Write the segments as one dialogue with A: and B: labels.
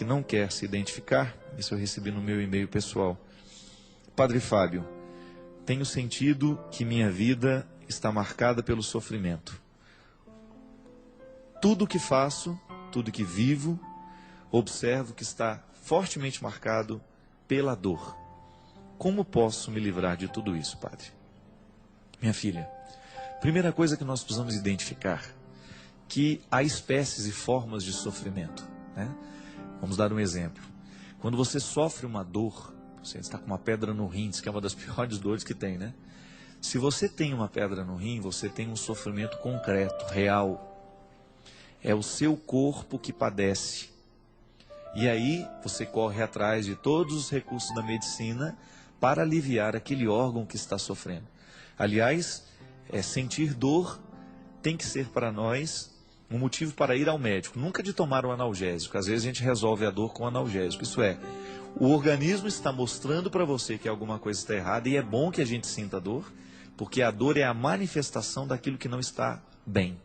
A: que não quer se identificar, isso eu recebi no meu e-mail pessoal. Padre Fábio, tenho sentido que minha vida está marcada pelo sofrimento. Tudo que faço, tudo que vivo, observo que está fortemente marcado pela dor. Como posso me livrar de tudo isso, Padre? Minha filha, primeira coisa que nós precisamos identificar, que há espécies e formas de sofrimento, né? Vamos dar um exemplo. Quando você sofre uma dor, você está com uma pedra no rim, que é uma das piores dores que tem, né? Se você tem uma pedra no rim, você tem um sofrimento concreto, real. É o seu corpo que padece. E aí você corre atrás de todos os recursos da medicina para aliviar aquele órgão que está sofrendo. Aliás, sentir dor tem que ser para nós um motivo para ir ao médico. Nunca de tomar um analgésico. Às vezes a gente resolve a dor com analgésico. Isso é, o organismo está mostrando para você que alguma coisa está errada, e é bom que a gente sinta dor, porque a dor é a manifestação daquilo que não está bem.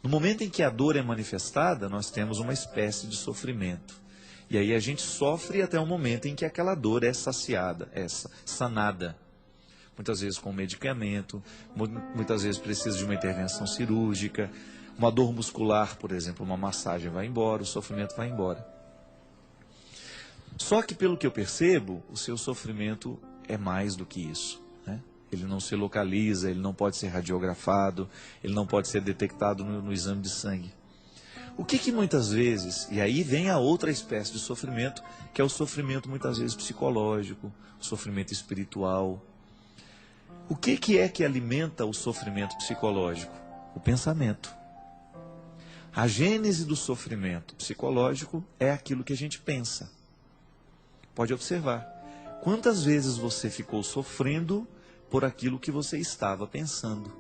A: No momento em que a dor é manifestada, nós temos uma espécie de sofrimento. E aí a gente sofre até o momento em que aquela dor é saciada, é sanada. Muitas vezes com medicamento, muitas vezes precisa de uma intervenção cirúrgica, uma dor muscular, por exemplo, uma massagem vai embora, o sofrimento vai embora. Só que pelo que eu percebo, o seu sofrimento é mais do que isso, né? Ele não se localiza, ele não pode ser radiografado, ele não pode ser detectado no exame de sangue. O que muitas vezes, e aí vem a outra espécie de sofrimento, que é o sofrimento muitas vezes psicológico, o sofrimento espiritual. O que é que alimenta o sofrimento psicológico? O pensamento. A gênese do sofrimento psicológico é aquilo que a gente pensa. Pode observar. Quantas vezes você ficou sofrendo por aquilo que você estava pensando?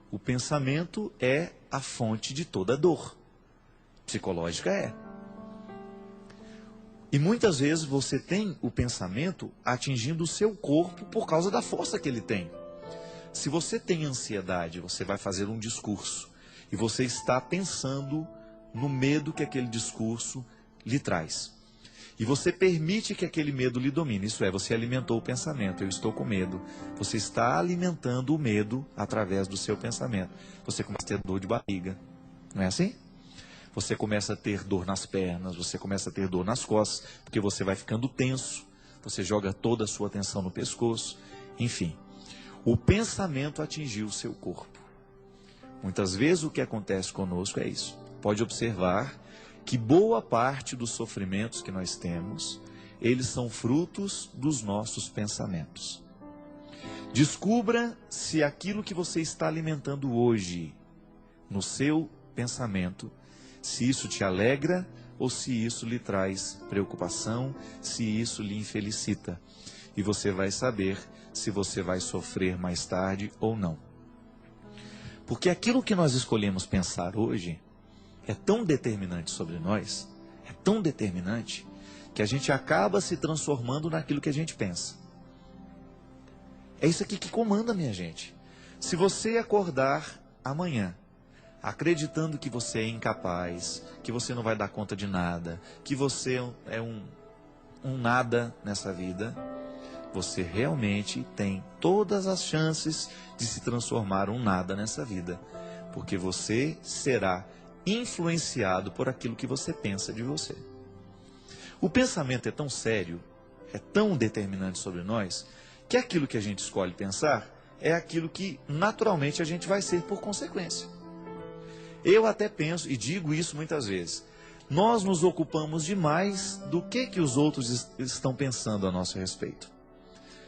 A: O pensamento é a fonte de toda dor. Psicológica é. E muitas vezes você tem o pensamento atingindo o seu corpo por causa da força que ele tem. Se você tem ansiedade, você vai fazer um discurso e você está pensando no medo que aquele discurso lhe traz. E você permite que aquele medo lhe domine. Isso é, você alimentou o pensamento. Eu estou com medo. Você está alimentando o medo através do seu pensamento. Você começa a ter dor de barriga. Não é assim? Você começa a ter dor nas pernas, você começa a ter dor nas costas, porque você vai ficando tenso, você joga toda a sua atenção no pescoço, enfim. O pensamento atingiu o seu corpo. Muitas vezes o que acontece conosco é isso. Pode observar que boa parte dos sofrimentos que nós temos, eles são frutos dos nossos pensamentos. Descubra se aquilo que você está alimentando hoje, no seu pensamento, se isso te alegra ou se isso lhe traz preocupação, se isso lhe infelicita. E você vai saber se você vai sofrer mais tarde ou não. Porque aquilo que nós escolhemos pensar hoje é tão determinante sobre nós, é tão determinante, que a gente acaba se transformando naquilo que a gente pensa. É isso aqui que comanda, minha gente. Se você acordar amanhã acreditando que você é incapaz, que você não vai dar conta de nada, que você é um nada nessa vida, você realmente tem todas as chances de se transformar um nada nessa vida, porque você será influenciado por aquilo que você pensa de você. O pensamento é tão sério, é tão determinante sobre nós, que aquilo que a gente escolhe pensar é aquilo que naturalmente a gente vai ser por consequência. Eu até penso, e digo isso muitas vezes, nós nos ocupamos demais do que os outros estão pensando a nosso respeito.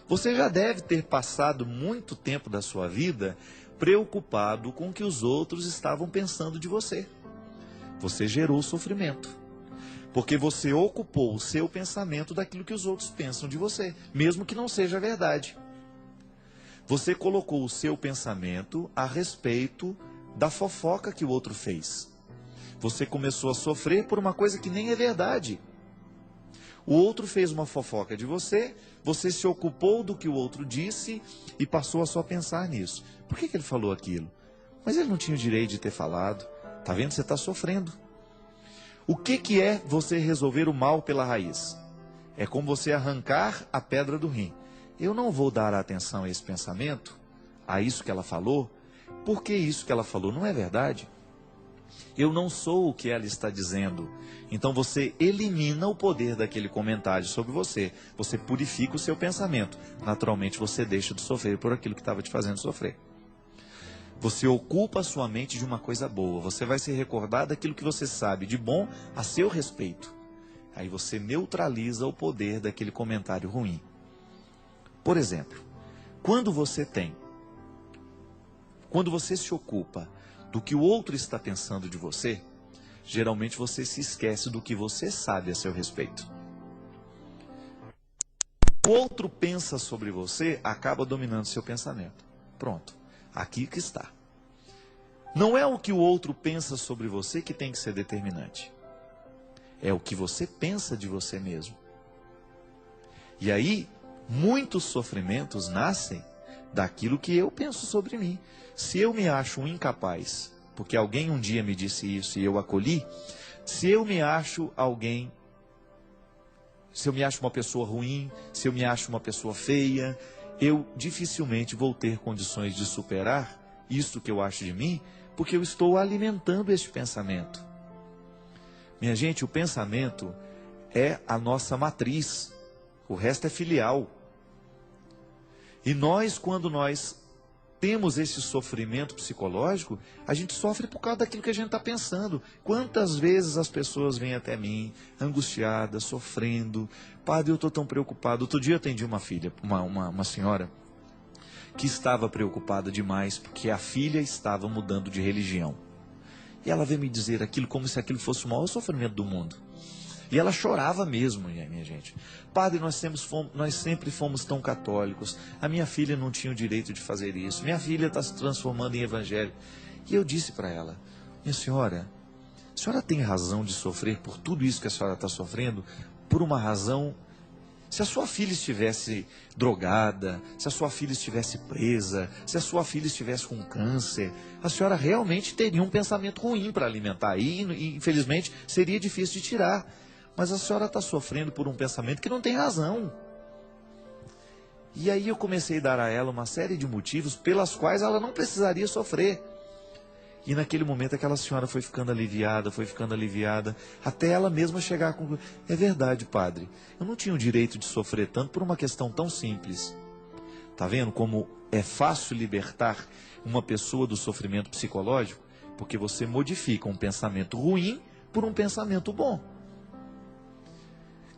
A: Você já deve ter passado muito tempo da sua vida preocupado com o que os outros estavam pensando de você. Você gerou sofrimento, porque você ocupou o seu pensamento daquilo que os outros pensam de você, mesmo que não seja verdade. Você colocou o seu pensamento a respeito da fofoca que o outro fez. Você começou a sofrer por uma coisa que nem é verdade. O outro fez uma fofoca de você, você se ocupou do que o outro disse e passou a só pensar nisso. Por que ele falou aquilo? Mas ele não tinha o direito de ter falado. Está vendo? Você está sofrendo. O que é você resolver o mal pela raiz? É como você arrancar a pedra do rim. Eu não vou dar atenção a esse pensamento, a isso que ela falou, porque isso que ela falou não é verdade. Eu não sou o que ela está dizendo. Então você elimina o poder daquele comentário sobre você. Você purifica o seu pensamento. Naturalmente você deixa de sofrer por aquilo que estava te fazendo sofrer. Você ocupa a sua mente de uma coisa boa. Você vai se recordar daquilo que você sabe de bom a seu respeito. Aí você neutraliza o poder daquele comentário ruim. Por exemplo, quando você se ocupa do que o outro está pensando de você, geralmente você se esquece do que você sabe a seu respeito. O outro pensa sobre você, acaba dominando seu pensamento. Pronto, aqui que está. Não é o que o outro pensa sobre você que tem que ser determinante. É o que você pensa de você mesmo. E aí, muitos sofrimentos nascem daquilo que eu penso sobre mim. Se eu me acho um incapaz, porque alguém um dia me disse isso e eu acolhi, se eu me acho uma pessoa ruim, se eu me acho uma pessoa feia, eu dificilmente vou ter condições de superar isso que eu acho de mim, porque eu estou alimentando este pensamento. Minha gente, o pensamento é a nossa matriz, o resto é filial. E nós, quando nós temos esse sofrimento psicológico, a gente sofre por causa daquilo que a gente está pensando. Quantas vezes as pessoas vêm até mim, angustiadas, sofrendo. Padre, eu estou tão preocupado. Outro dia eu atendi uma senhora, que estava preocupada demais, porque a filha estava mudando de religião. E ela veio me dizer aquilo como se aquilo fosse o maior sofrimento do mundo. E ela chorava mesmo, minha gente. Padre, nós sempre fomos tão católicos. A minha filha não tinha o direito de fazer isso. Minha filha está se transformando em evangélico. E eu disse para ela, minha senhora, a senhora tem razão de sofrer por tudo isso que a senhora está sofrendo, por uma razão. Se a sua filha estivesse drogada, se a sua filha estivesse presa, se a sua filha estivesse com câncer, a senhora realmente teria um pensamento ruim para alimentar. E infelizmente seria difícil de tirar. Mas a senhora está sofrendo por um pensamento que não tem razão. E aí eu comecei a dar a ela uma série de motivos pelas quais ela não precisaria sofrer. E naquele momento aquela senhora foi ficando aliviada, até ela mesma chegar à conclusão. É verdade, padre, eu não tinha o direito de sofrer tanto por uma questão tão simples. Está vendo como é fácil libertar uma pessoa do sofrimento psicológico? Porque você modifica um pensamento ruim por um pensamento bom.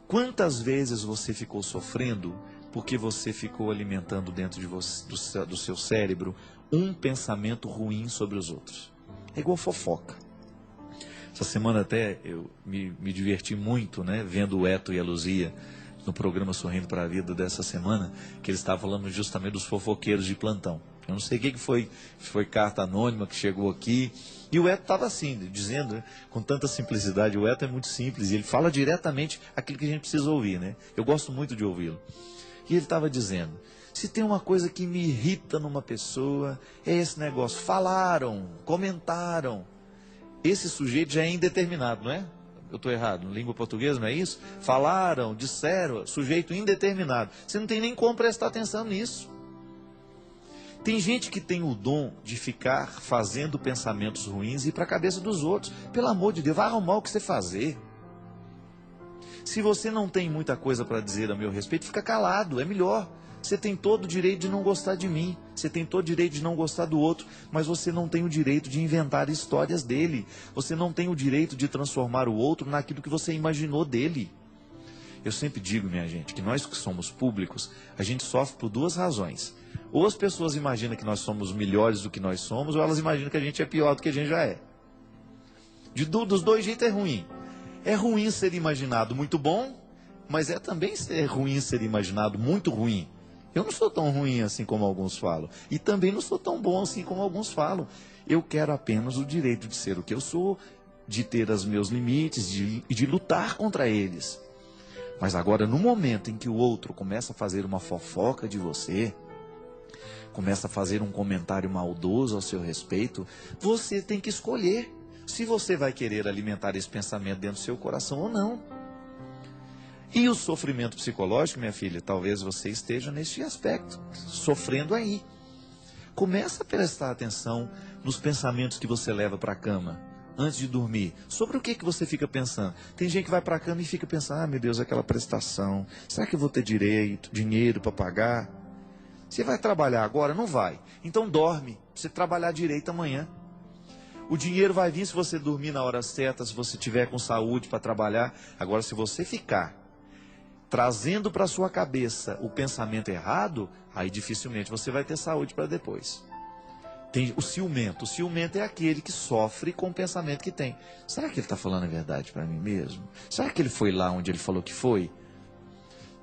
A: Quantas vezes você ficou sofrendo porque você ficou alimentando dentro de você, do seu cérebro um pensamento ruim sobre os outros? É igual fofoca. Essa semana até eu me diverti muito, né, vendo o Eto e a Luzia no programa Sorrindo para a Vida dessa semana, que eles estavam falando justamente dos fofoqueiros de plantão. Eu não sei o que foi carta anônima que chegou aqui. E o Eto estava assim, dizendo, né, com tanta simplicidade. O Eto é muito simples e ele fala diretamente aquilo que a gente precisa ouvir, né? Eu gosto muito de ouvi-lo. E ele estava dizendo, se tem uma coisa que me irrita numa pessoa, é esse negócio. Falaram, comentaram. Esse sujeito já é indeterminado, não é? Eu estou errado, língua portuguesa, não é isso? Falaram, disseram, sujeito indeterminado. Você não tem nem como prestar atenção nisso. Tem gente que tem o dom de ficar fazendo pensamentos ruins e ir para a cabeça dos outros. Pelo amor de Deus, vai arrumar o que você fazer. Se você não tem muita coisa para dizer a meu respeito, fica calado, é melhor. Você tem todo o direito de não gostar de mim, você tem todo o direito de não gostar do outro, mas você não tem o direito de inventar histórias dele. Você não tem o direito de transformar o outro naquilo que você imaginou dele. Eu sempre digo, minha gente, que nós que somos públicos, a gente sofre por duas razões. Ou as pessoas imaginam que nós somos melhores do que nós somos, ou elas imaginam que a gente é pior do que a gente já é. Dos dois jeitos é ruim. É ruim ser imaginado muito bom, mas é também ruim ser imaginado muito ruim. Eu não sou tão ruim assim como alguns falam. E também não sou tão bom assim como alguns falam. Eu quero apenas o direito de ser o que eu sou, de ter os meus limites e de lutar contra eles. Mas agora, no momento em que o outro começa a fazer uma fofoca de você, começa a fazer um comentário maldoso ao seu respeito, você tem que escolher. se você vai querer alimentar esse pensamento dentro do seu coração ou não. E o sofrimento psicológico, minha filha, talvez você esteja neste aspecto, sofrendo aí. Começa a prestar atenção nos pensamentos que você leva para a cama, antes de dormir. Sobre o que você fica pensando? Tem gente que vai para a cama e fica pensando, ah, meu Deus, aquela prestação, será que eu vou ter dinheiro para pagar? Você vai trabalhar agora? Não vai. Então dorme, para você trabalhar direito amanhã. O dinheiro vai vir se você dormir na hora certa, se você tiver com saúde para trabalhar. Agora, se você ficar trazendo para sua cabeça o pensamento errado, aí dificilmente você vai ter saúde para depois. Tem o ciumento. O ciumento é aquele que sofre com o pensamento que tem. Será que ele está falando a verdade para mim mesmo? Será que ele foi lá onde ele falou que foi?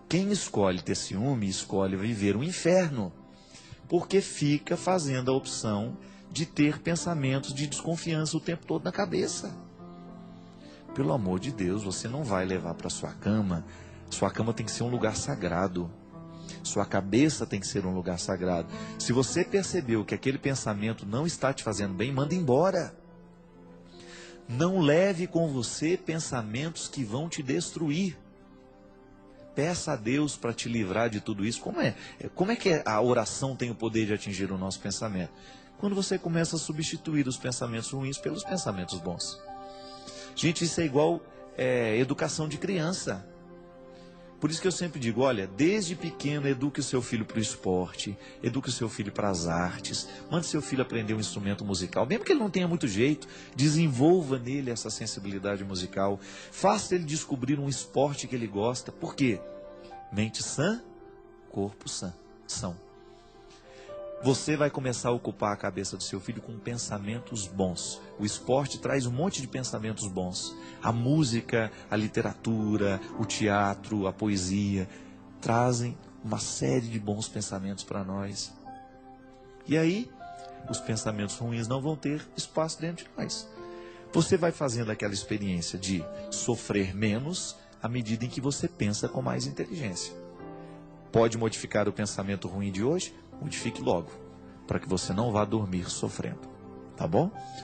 A: Quem escolhe ter ciúme, escolhe viver um inferno. Porque fica fazendo a opção de ter pensamentos de desconfiança o tempo todo na cabeça. Pelo amor de Deus, você não vai levar para sua cama. Sua cama tem que ser um lugar sagrado. Sua cabeça tem que ser um lugar sagrado. Se você percebeu que aquele pensamento não está te fazendo bem, manda embora. Não leve com você pensamentos que vão te destruir. Peça a Deus para te livrar de tudo isso. Como é que a oração tem o poder de atingir o nosso pensamento? Quando você começa a substituir os pensamentos ruins pelos pensamentos bons. Gente, isso é igual educação de criança. Por isso que eu sempre digo, olha, desde pequeno eduque o seu filho para o esporte, eduque o seu filho para as artes, mande seu filho aprender um instrumento musical, mesmo que ele não tenha muito jeito, desenvolva nele essa sensibilidade musical, faça ele descobrir um esporte que ele gosta, por quê? Mente sã, corpo são. Você vai começar a ocupar a cabeça do seu filho com pensamentos bons. O esporte traz um monte de pensamentos bons. A música, a literatura, o teatro, a poesia, trazem uma série de bons pensamentos para nós. E aí, os pensamentos ruins não vão ter espaço dentro de nós. Você vai fazendo aquela experiência de sofrer menos à medida em que você pensa com mais inteligência. Pode modificar o pensamento ruim de hoje? Modifique logo, para que você não vá dormir sofrendo. Tá bom?